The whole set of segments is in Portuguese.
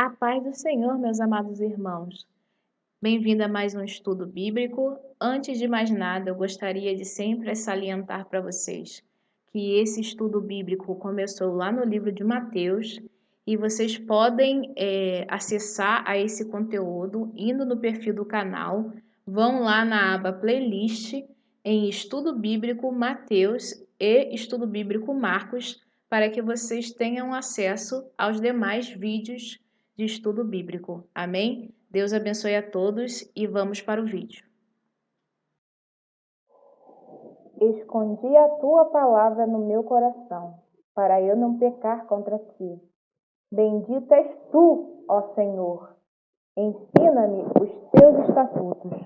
A paz do Senhor, meus amados irmãos. Bem-vindo a mais um estudo bíblico. Antes de mais nada, eu gostaria de sempre salientar para vocês que esse estudo bíblico começou lá no livro de Mateus e vocês podem acessar a esse conteúdo indo no perfil do canal, vão lá na aba playlist em Estudo Bíblico Mateus e Estudo Bíblico Marcos para que vocês tenham acesso aos demais vídeos de estudo bíblico. Amém? Deus abençoe a todos e vamos para o vídeo. Escondi a tua palavra no meu coração, para eu não pecar contra ti. Bendito és tu, ó Senhor. Ensina-me os teus estatutos.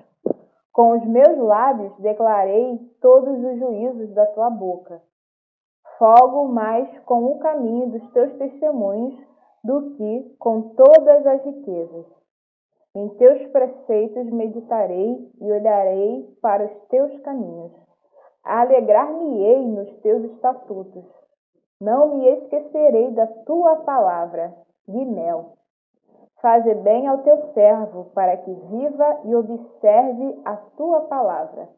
Com os meus lábios declarei todos os juízos da tua boca. Folgo mais com o caminho dos teus testemunhos do que com todas as riquezas. Em teus preceitos meditarei e olharei para os teus caminhos. Alegrar-me-ei nos teus estatutos. Não me esquecerei da tua palavra, Guimel. Faze bem ao teu servo, para que viva e observe a tua palavra.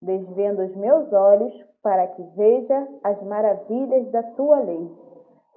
Desvenda os meus olhos, para que veja as maravilhas da tua lei.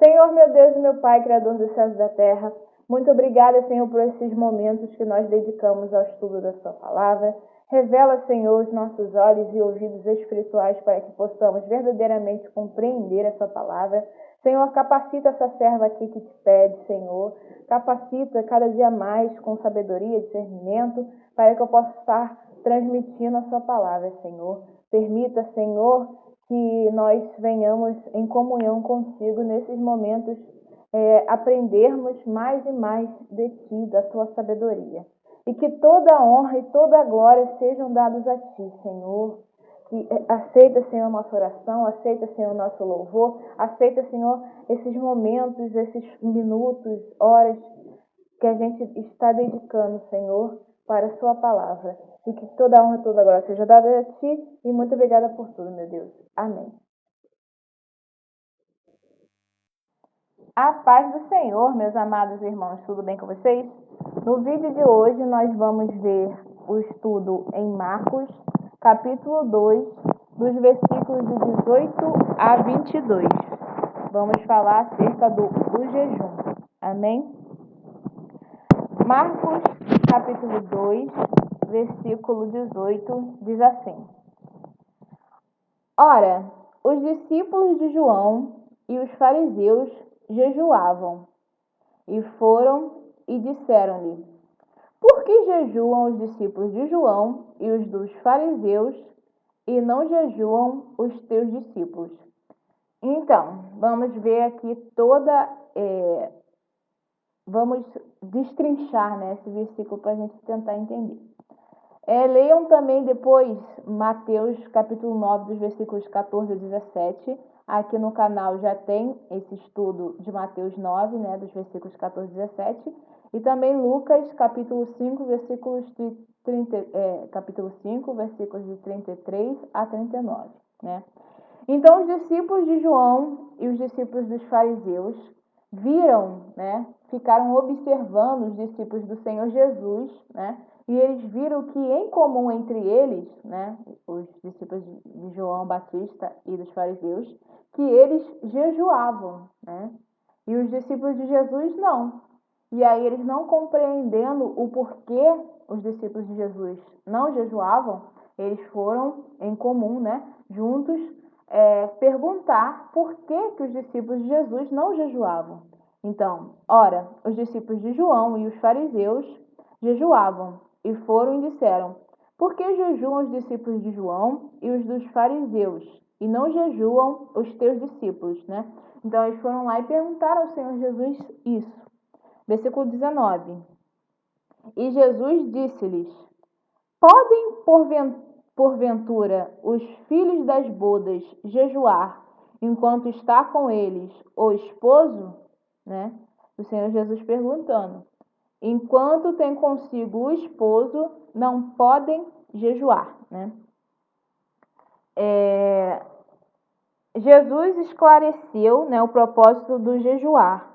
Senhor, meu Deus e meu Pai, Criador dos céus e da terra, muito obrigada, Senhor, por esses momentos que nós dedicamos ao estudo da sua palavra. Revela, Senhor, os nossos olhos e ouvidos espirituais para que possamos verdadeiramente compreender essa palavra. Senhor, capacita essa serva aqui que te pede, Senhor. Capacita cada dia mais com sabedoria e discernimento para que eu possa estar transmitindo a sua palavra, Senhor. Permita, Senhor, que nós venhamos em comunhão contigo nesses momentos, aprendermos mais e mais de ti, da tua sabedoria. E que toda a honra e toda a glória sejam dados a ti, Senhor. Que aceita, Senhor, a nossa oração, aceita, Senhor, o nosso louvor, aceita, Senhor, esses momentos, esses minutos, horas que a gente está dedicando, Senhor, para a sua palavra. E que toda a honra e toda a glória seja dada a ti. E muito obrigada por tudo, meu Deus. Amém. A paz do Senhor, meus amados irmãos, tudo bem com vocês? No vídeo de hoje nós vamos ver o estudo em Marcos, capítulo 2, dos versículos de 18 a 22. Vamos falar acerca do jejum. Amém? Marcos, capítulo 2, versículo 18, diz assim: Ora, os discípulos de João e os fariseus jejuavam, e foram e disseram-lhe: Por que jejuam os discípulos de João e os dos fariseus, e não jejuam os teus discípulos? Então, vamos ver aqui vamos destrinchar, né, esse versículo para a gente tentar entender. Leiam também depois Mateus capítulo 9, dos versículos 14 a 17. Aqui no canal já tem esse estudo de Mateus 9, né, dos versículos 14 a 17. E também Lucas capítulo 5, versículos de 33 a 39. Né? Então, os discípulos de João e os discípulos dos fariseus viram, né, ficaram observando os discípulos do Senhor Jesus, né, e eles viram que em comum entre eles, né, os discípulos de João Batista e dos fariseus, que eles jejuavam, né, e os discípulos de Jesus não. E aí eles não compreendendo o porquê os discípulos de Jesus não jejuavam, eles foram em comum, né, juntos, perguntar por que os discípulos de Jesus não jejuavam. Então, ora, os discípulos de João e os fariseus jejuavam e foram e disseram: Por que jejuam os discípulos de João e os dos fariseus e não jejuam os teus discípulos, né? Então, eles foram lá e perguntaram ao Senhor Jesus isso. Versículo 19. E Jesus disse-lhes: Podem, porventura, os filhos das bodas jejuar enquanto está com eles o esposo? Né? O Senhor Jesus perguntando. Enquanto tem consigo o esposo, não podem jejuar. Né? Jesus esclareceu, né, o propósito do jejuar.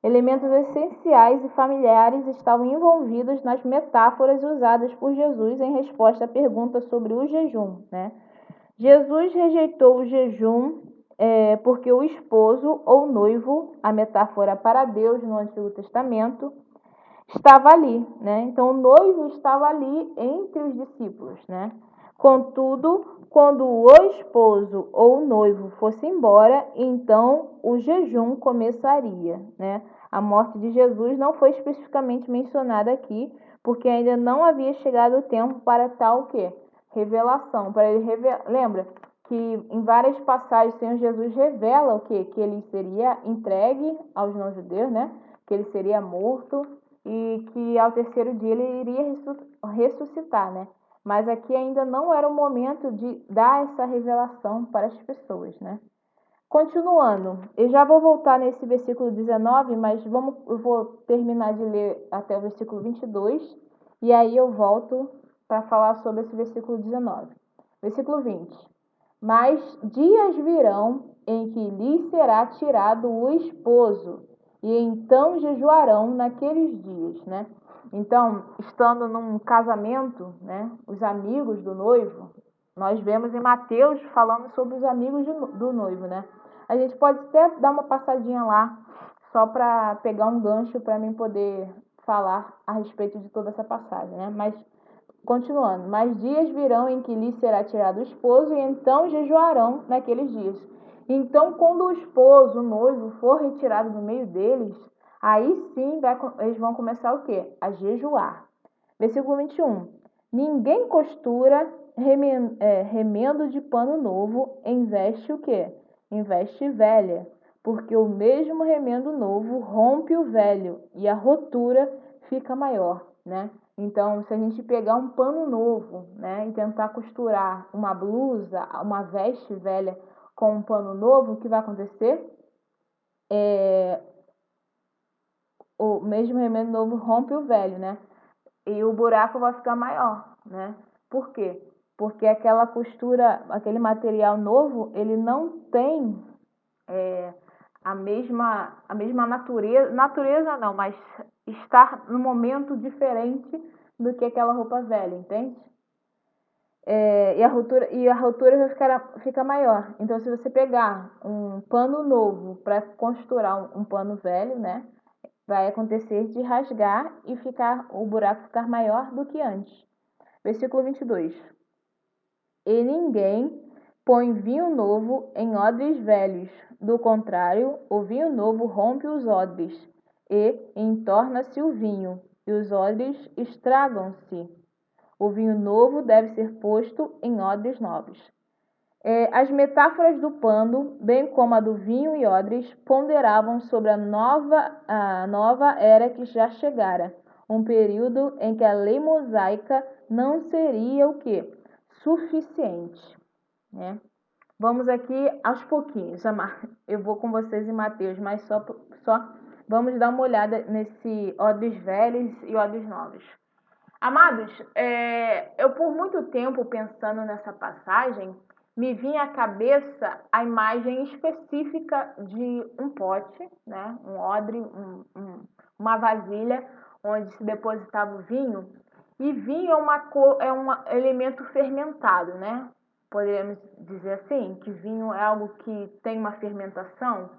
Elementos essenciais e familiares estavam envolvidos nas metáforas usadas por Jesus em resposta à pergunta sobre o jejum, né? Jesus rejeitou o jejum porque o esposo ou noivo, a metáfora para Deus no Antigo Testamento, estava ali, né? Então o noivo estava ali entre os discípulos, né? Contudo, quando o esposo ou o noivo fosse embora, então o jejum começaria, né? A morte de Jesus não foi especificamente mencionada aqui, porque ainda não havia chegado o tempo para tal que revelação, para ele lembra que em várias passagens o Senhor Jesus revela o quê? Que ele seria entregue aos não-judeus, né? Que ele seria morto e que ao terceiro dia ele iria ressuscitar, né? Mas aqui ainda não era o momento de dar essa revelação para as pessoas, né? Continuando, eu já vou voltar nesse versículo 19, mas eu vou terminar de ler até o versículo 22, e aí eu volto para falar sobre esse versículo 19. Versículo 20. Mas dias virão em que lhes será tirado o esposo, e então jejuarão naqueles dias, né? Então, estando num casamento, né, os amigos do noivo, nós vemos em Mateus falando sobre os amigos do noivo, né? A gente pode até dar uma passadinha lá, só para pegar um gancho para mim poder falar a respeito de toda essa passagem, né? Mas, continuando, mas dias virão em que lhes será tirado o esposo, e então jejuarão naqueles dias. Então, quando o esposo, o noivo, for retirado do meio deles, aí sim eles vão começar o quê? A jejuar. Versículo 21. Ninguém costura remendo de pano novo em veste o quê? Em veste velha, porque o mesmo remendo novo rompe o velho e a rotura fica maior, né? Então, se a gente pegar um pano novo, né, e tentar costurar uma blusa, uma veste velha com um pano novo, o que vai acontecer? O mesmo remendo novo rompe o velho, né? E o buraco vai ficar maior, né? Por quê? Porque aquela costura, aquele material novo, ele não tem a mesma natureza não, mas está num momento diferente do que aquela roupa velha, entende? E a rotura fica maior. Então, se você pegar um pano novo para costurar um pano velho, né? Vai acontecer de rasgar e o buraco ficar maior do que antes. Versículo 22. E ninguém põe vinho novo em odres velhos. Do contrário, o vinho novo rompe os odres, e entorna-se o vinho, e os odres estragam-se. O vinho novo deve ser posto em odres novos. As metáforas do pano, bem como a do vinho e odres, ponderavam sobre a nova era que já chegara, um período em que a lei mosaica não seria o quê? Suficiente, né? Vamos aqui aos pouquinhos, eu vou com vocês em Mateus, mas só vamos dar uma olhada nesse odres velhos e odres novos. Amados, eu por muito tempo pensando nessa passagem, me vinha à cabeça a imagem específica de um pote, né? Um odre, uma vasilha onde se depositava o vinho. E vinho é um elemento fermentado, né? Podemos dizer assim, que vinho é algo que tem uma fermentação.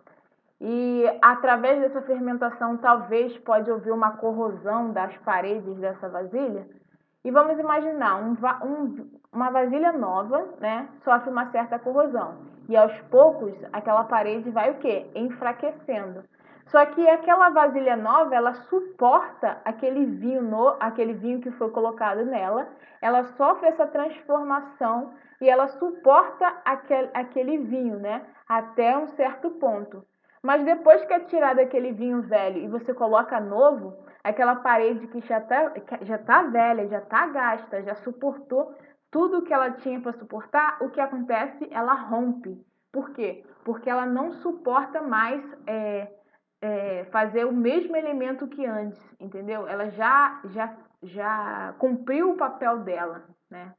E através dessa fermentação, talvez pode haver uma corrosão das paredes dessa vasilha. E vamos imaginar, uma vasilha nova, né, sofre uma certa corrosão. E aos poucos, aquela parede vai o quê? Enfraquecendo. Só que aquela vasilha nova, ela suporta aquele vinho que foi colocado nela, ela sofre essa transformação e ela suporta aquele vinho, né, até um certo ponto. Mas depois que é tirado aquele vinho velho e você coloca novo, aquela parede que já tá velha, já tá gasta, já suportou tudo que ela tinha para suportar, o que acontece? Ela rompe. Por quê? Porque ela não suporta mais fazer o mesmo elemento que antes, entendeu? Ela já cumpriu o papel dela, né?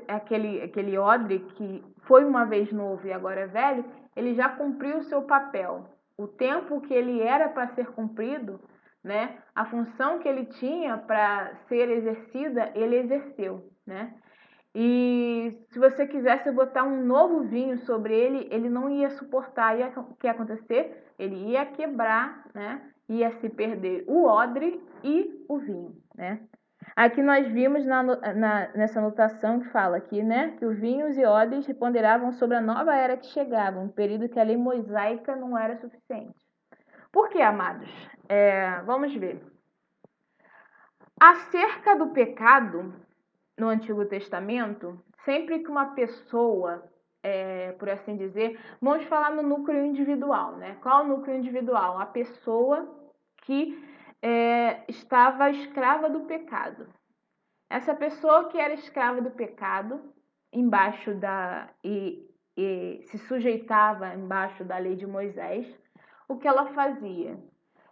Aquele odre que foi uma vez novo e agora é velho, ele já cumpriu o seu papel. o tempo que ele era para ser cumprido, né? A função que ele tinha para ser exercida, ele exerceu, né? E se você quisesse botar um novo vinho sobre ele, ele não ia suportar. E o que ia acontecer? Ele ia quebrar, né? Ia se perder o odre e o vinho, né? Aqui nós vimos nessa anotação que fala aqui, né? Que os vinhos e odres ponderavam sobre a nova era que chegava, um período que a lei mosaica não era suficiente. Por que, amados? Vamos ver. Acerca do pecado, no Antigo Testamento, sempre que uma pessoa, por assim dizer, vamos falar no núcleo individual, né? Qual é o núcleo individual? A pessoa que estava escrava do pecado. Essa pessoa que era escrava do pecado, embaixo e se sujeitava embaixo da lei de Moisés, o que ela fazia?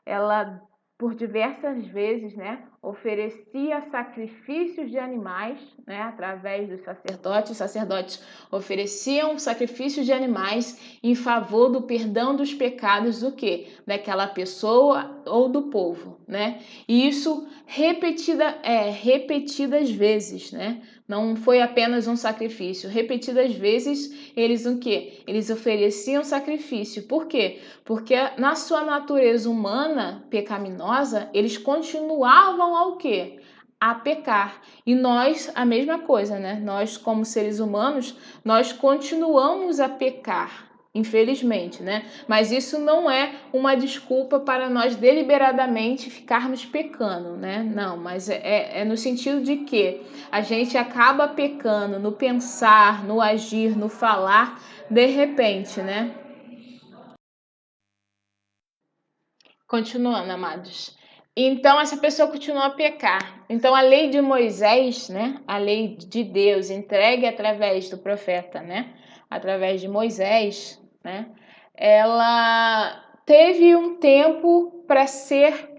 Ela, por diversas vezes, né, oferecia sacrifícios de animais, né, através dos sacerdotes. Os sacerdotes ofereciam sacrifícios de animais em favor do perdão dos pecados do quê? Daquela pessoa ou do povo, né? E isso repetidas vezes, né? Não foi apenas um sacrifício. Repetidas vezes, eles o quê? Eles ofereciam sacrifício. Por quê? Porque na sua natureza humana pecaminosa, eles continuavam ao quê? A pecar. E nós, a mesma coisa, né? Nós, como seres humanos, nós continuamos a pecar, infelizmente, né? Mas isso não é uma desculpa para nós deliberadamente ficarmos pecando, né? Não, mas é no sentido de que a gente acaba pecando no pensar, no agir, no falar, de repente, né? Continuando, amados. Então, essa pessoa continua a pecar. Então, a lei de Moisés, né? A lei de Deus entregue através do profeta, né? Através de Moisés, né? Ela teve um tempo para ser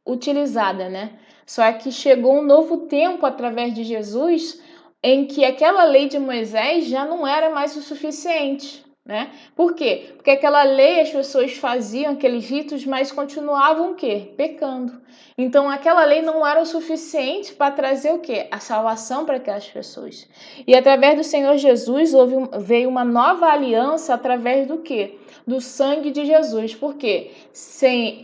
utilizada, né? Só que chegou um novo tempo através de Jesus em que aquela lei de Moisés já não era mais o suficiente, né? Por quê? Porque aquela lei as pessoas faziam aqueles ritos, mas continuavam o quê? Pecando. Então aquela lei não era o suficiente para trazer o quê? A salvação para aquelas pessoas. E através do Senhor Jesus veio uma nova aliança através do quê? Do sangue de Jesus. Por quê? Sem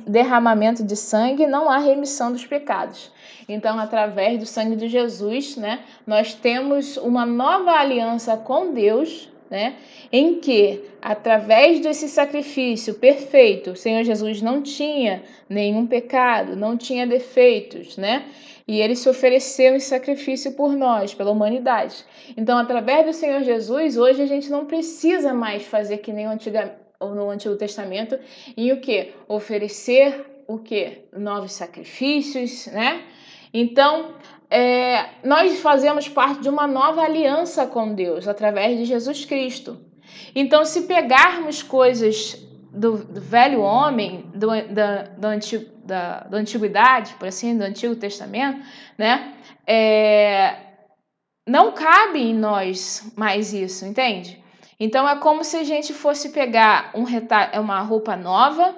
derramamento de sangue não há remissão dos pecados. Então, através do sangue de Jesus, né, nós temos uma nova aliança com Deus, né, em que, através desse sacrifício perfeito, o Senhor Jesus não tinha nenhum pecado, não tinha defeitos, né, e ele se ofereceu em sacrifício por nós, pela humanidade. Então, através do Senhor Jesus, hoje a gente não precisa mais fazer que nem no Antigo Testamento, em o que? Oferecer o que? Novos sacrifícios, né? Então, nós fazemos parte de uma nova aliança com Deus, através de Jesus Cristo. Então, se pegarmos coisas do velho homem, da antiguidade, por assim, do Antigo Testamento, né? Não cabe em nós mais isso, entende? Então é como se a gente fosse pegar uma roupa nova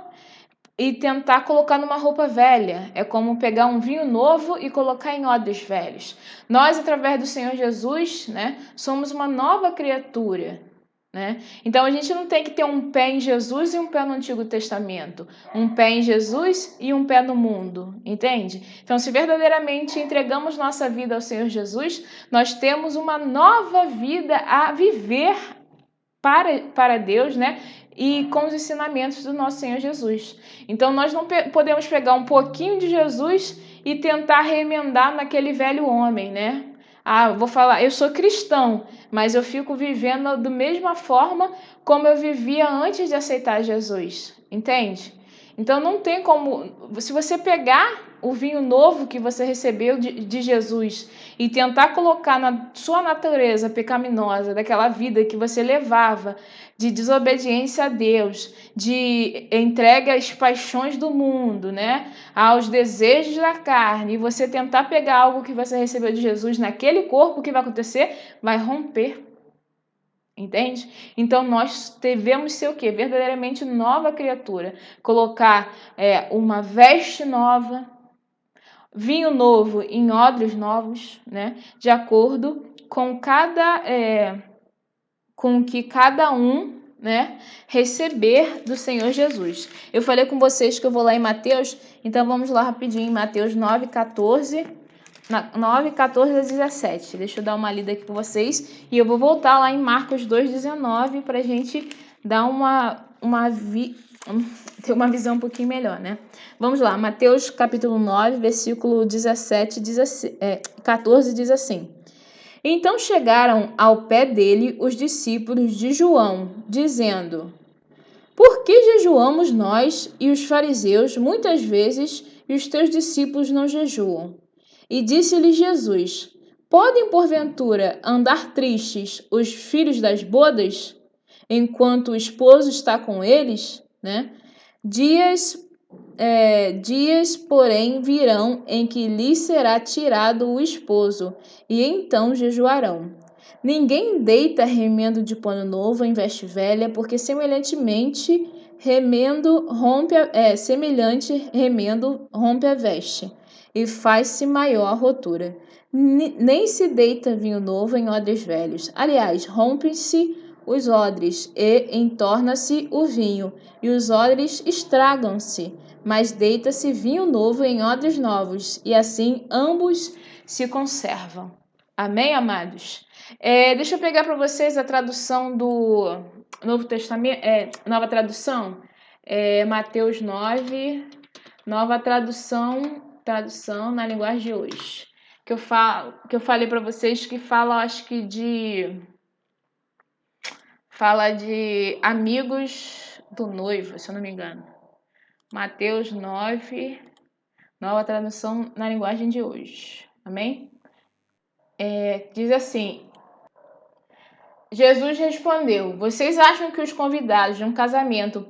e tentar colocar numa roupa velha. É como pegar um vinho novo e colocar em odres velhos. Nós, através do Senhor Jesus, né, somos uma nova criatura, né? Então a gente não tem que ter um pé em Jesus e um pé no Antigo Testamento, um pé em Jesus e um pé no mundo, entende? Então, se verdadeiramente entregamos nossa vida ao Senhor Jesus, nós temos uma nova vida a viver para Deus, né? E com os ensinamentos do nosso Senhor Jesus. Então, nós não podemos pegar um pouquinho de Jesus e tentar remendar naquele velho homem, né? Vou falar, eu sou cristão, mas eu fico vivendo da mesma forma como eu vivia antes de aceitar Jesus, entende? Então não tem como, se você pegar o vinho novo que você recebeu de Jesus e tentar colocar na sua natureza pecaminosa, daquela vida que você levava, de desobediência a Deus, de entrega às paixões do mundo, né? Aos desejos da carne, e você tentar pegar algo que você recebeu de Jesus naquele corpo, o que vai acontecer? Vai romper. Entende? Então nós devemos ser o quê? Verdadeiramente nova criatura. Colocar uma veste nova, vinho novo em odres novos, né? De acordo com com o que cada um, né, receber do Senhor Jesus. Eu falei com vocês que eu vou lá em Mateus, então vamos lá rapidinho em Mateus 9:14 a 17. Deixa eu dar uma lida aqui com vocês. E eu vou voltar lá em Marcos 2:19 para a gente dar ter uma visão um pouquinho melhor, né? Vamos lá, Mateus capítulo 9, versículo 14 diz assim: Então chegaram ao pé dele os discípulos de João, dizendo: Por que jejuamos nós e os fariseus muitas vezes e os teus discípulos não jejuam? E disse-lhe Jesus: Podem porventura andar tristes os filhos das bodas, enquanto o esposo está com eles, né? Dias, porém, virão em que lhes será tirado o esposo, e então jejuarão. Ninguém deita remendo de pano novo em veste velha, porque semelhante remendo rompe a veste, e faz-se maior a rotura. Nem se deita vinho novo em odres velhos. Aliás, rompem-se os odres, e entorna-se o vinho, e os odres estragam-se, mas deita-se vinho novo em odres novos, e assim ambos se conservam. Amém, amados? Deixa eu pegar para vocês a tradução do Novo Testamento, nova tradução, Mateus 9, nova tradução na linguagem de hoje. Que eu falei para vocês que fala, acho que fala de amigos do noivo, se eu não me engano. Mateus 9, nova tradução na linguagem de hoje. Amém? Diz assim: Jesus respondeu: Vocês acham que os convidados de um casamento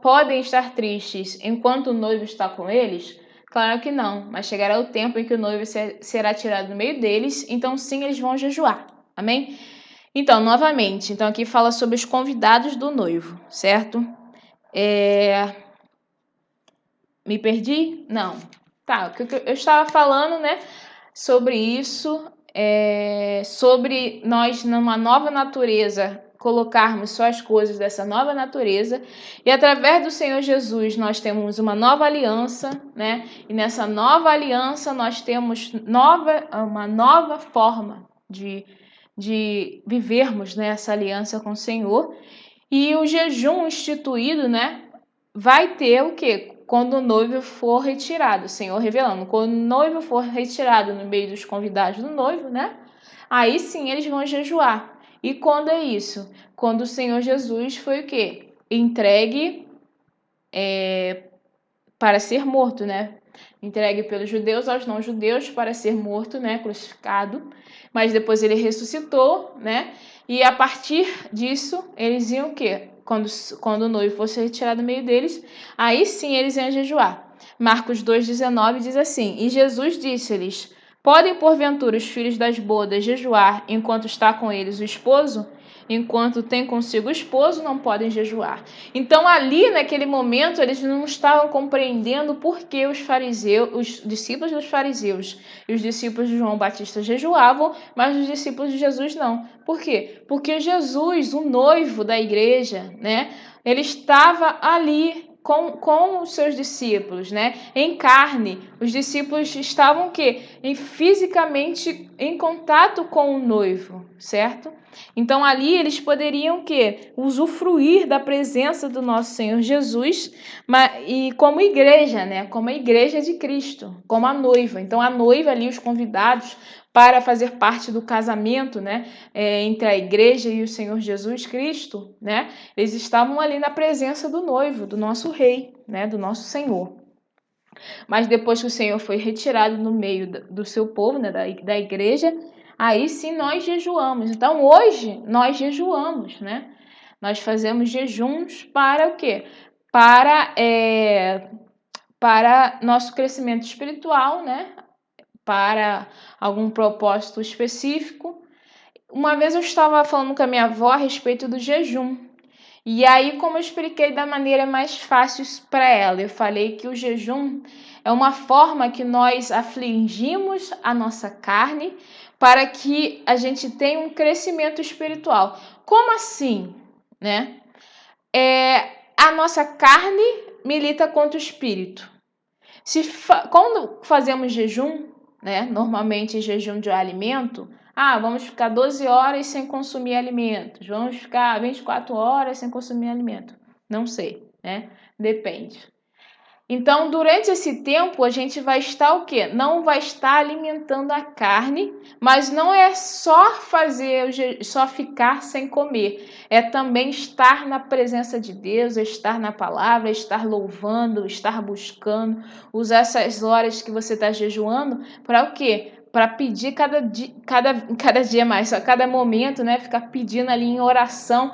podem estar tristes enquanto o noivo está com eles? Claro que não, mas chegará o tempo em que o noivo será tirado do meio deles, então sim, eles vão jejuar. Amém? Então, novamente, aqui fala sobre os convidados do noivo, certo? Me perdi? Não. Tá, eu estava falando, né, sobre isso, sobre nós, numa nova natureza, colocarmos só as coisas dessa nova natureza, e através do Senhor Jesus nós temos uma nova aliança, né? E nessa nova aliança nós temos uma nova forma de vivermos, né, essa aliança com o Senhor. E o jejum instituído, né, vai ter o quê? Quando o noivo for retirado, o Senhor revelando, quando o noivo for retirado no meio dos convidados do noivo, né? Aí sim eles vão jejuar. E quando é isso? Quando o Senhor Jesus foi o quê? Entregue para ser morto, né? Entregue pelos judeus aos não-judeus para ser morto, né? Crucificado. Mas depois ele ressuscitou, né? E a partir disso, eles iam o quê? Quando o noivo fosse retirado do meio deles, aí sim eles iam jejuar. Marcos 2,19 diz assim: E Jesus disse-lhes: Podem porventura os filhos das bodas jejuar enquanto está com eles o esposo? Enquanto tem consigo o esposo, não podem jejuar. Então, ali naquele momento, eles não estavam compreendendo por que os discípulos dos fariseus e os discípulos de João Batista jejuavam, mas os discípulos de Jesus não. Por quê? Porque Jesus, o noivo da igreja, né, ele estava ali com os seus discípulos, né? Em carne. Os discípulos estavam o quê? Fisicamente em contato com o noivo, certo? Então ali eles poderiam o quê? Usufruir da presença do nosso Senhor Jesus, e como igreja, né? Como a igreja de Cristo, como a noiva. Então a noiva ali, os convidados para fazer parte do casamento, né, entre a igreja e o Senhor Jesus Cristo, né, eles estavam ali na presença do noivo, do nosso rei, né, do nosso Senhor. Mas depois que o Senhor foi retirado no meio do seu povo, né, da igreja, aí sim nós jejuamos. Então hoje nós jejuamos, né? Nós fazemos jejuns para o quê? Para nosso crescimento espiritual, né? Para algum propósito específico, Uma vez eu estava falando com a minha avó a respeito do jejum. E aí, como eu expliquei da maneira mais fácil para ela, eu falei que o jejum é uma forma que nós afligimos a nossa carne para que a gente tenha um crescimento espiritual. Como assim, né? A nossa carne milita contra o espírito. Quando fazemos jejum, né? Normalmente jejum de alimento, vamos ficar 12 horas sem consumir alimentos, vamos ficar 24 horas sem consumir alimento. Não sei, né? Depende. Então, durante esse tempo, a gente vai estar o quê? Não vai estar alimentando a carne, mas não é só só ficar sem comer. É também estar na presença de Deus, estar na palavra, estar louvando, estar buscando, usar essas horas que você está jejuando para o quê? Para pedir cada dia mais, a cada momento, né? Ficar pedindo ali em oração,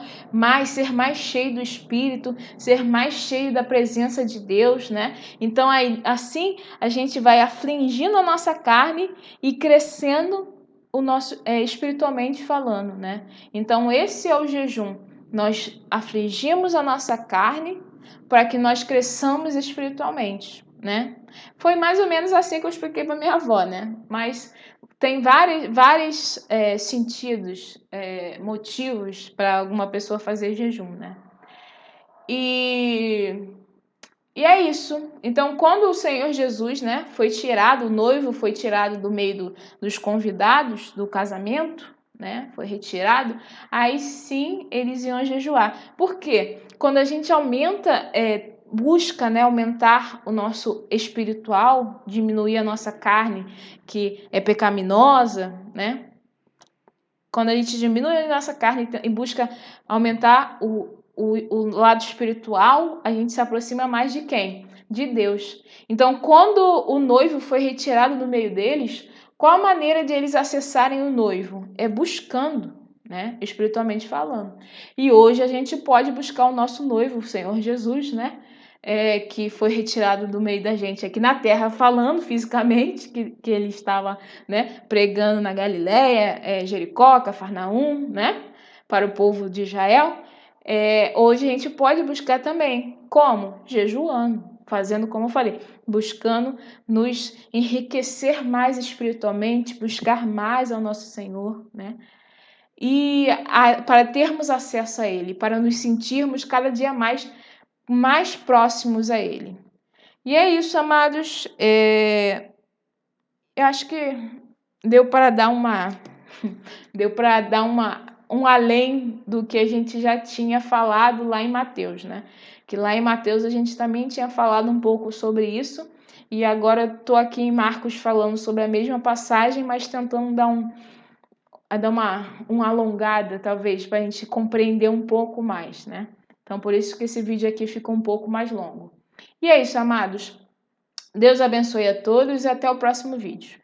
ser mais cheio do Espírito, ser mais cheio da presença de Deus, né? Então, assim, a gente vai afligindo a nossa carne e crescendo o nosso espiritualmente falando, né? Então, esse é o jejum. Nós afligimos a nossa carne para que nós cresçamos espiritualmente, né? Foi mais ou menos assim que eu expliquei para minha avó, né? Mas tem vários sentidos, motivos para alguma pessoa fazer jejum, né? E é isso. Então, quando o Senhor Jesus, né, foi tirado, o noivo foi tirado do meio dos convidados do casamento, né, foi retirado, aí sim eles iam jejuar. Por quê? Quando a gente busca, né, aumentar o nosso espiritual, diminuir a nossa carne, que é pecaminosa, né? Quando a gente diminui a nossa carne e busca aumentar o lado espiritual, a gente se aproxima mais de quem? De Deus. Então, quando o noivo foi retirado do meio deles, qual a maneira de eles acessarem o noivo? É buscando, né? Espiritualmente falando. E hoje a gente pode buscar o nosso noivo, o Senhor Jesus, né? Que foi retirado do meio da gente aqui na terra, falando fisicamente que ele estava, né, pregando na Galileia, Jericó, Cafarnaum, né, para o povo de Israel. Hoje a gente pode buscar também. Como? Jejuando, fazendo como eu falei, buscando nos enriquecer mais espiritualmente, buscar mais ao nosso Senhor, né? E para termos acesso a Ele, para nos sentirmos cada dia mais próximos a Ele. E é isso, amados. Eu acho que deu para dar um além do que a gente já tinha falado lá em Mateus, né? Que lá em Mateus a gente também tinha falado um pouco sobre isso, e agora estou aqui em Marcos falando sobre a mesma passagem, mas tentando dar uma alongada, talvez, para a gente compreender um pouco mais, né? Então, por isso que esse vídeo aqui ficou um pouco mais longo. E é isso, amados. Deus abençoe a todos e até o próximo vídeo.